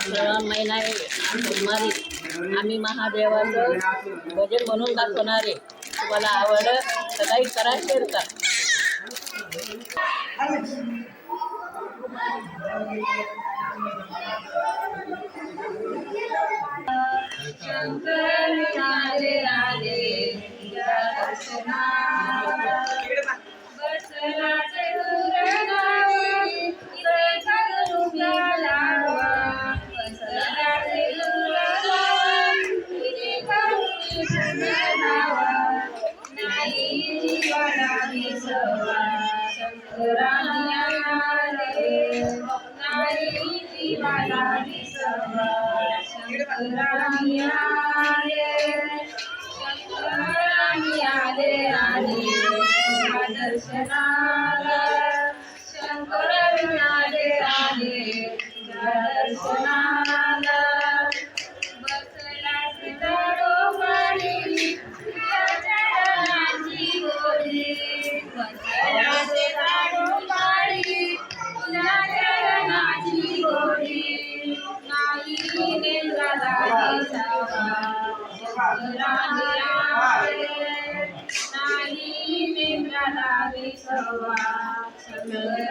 श्रावण महिना आहे, सोमवारी आम्ही महादेवाचं भजन म्हणून दाखवणार आहे. तुम्हाला आवडलं तर लाईक करा, शेअर करा. शंकर आले आले दर्शनाला, बसलाचे दुर्गावी करुणा लावा, बसलाचे दुर्गावी करुणा लावा, नाही जीवाला विसवा शंकराने आले, नाही जीवाला विसवा शंकराने आले, शंकराने आले आले दर्शनाला, शंकराने आले आले दर्शनाला, बसला दारोबारी चरणाची गोरी, बसला दारोबारी तुझ्या चरणाची गोरी, नाही नेंद्राला विसावा शंकराने आले, नाही नेंद्राला विसावा शंकराने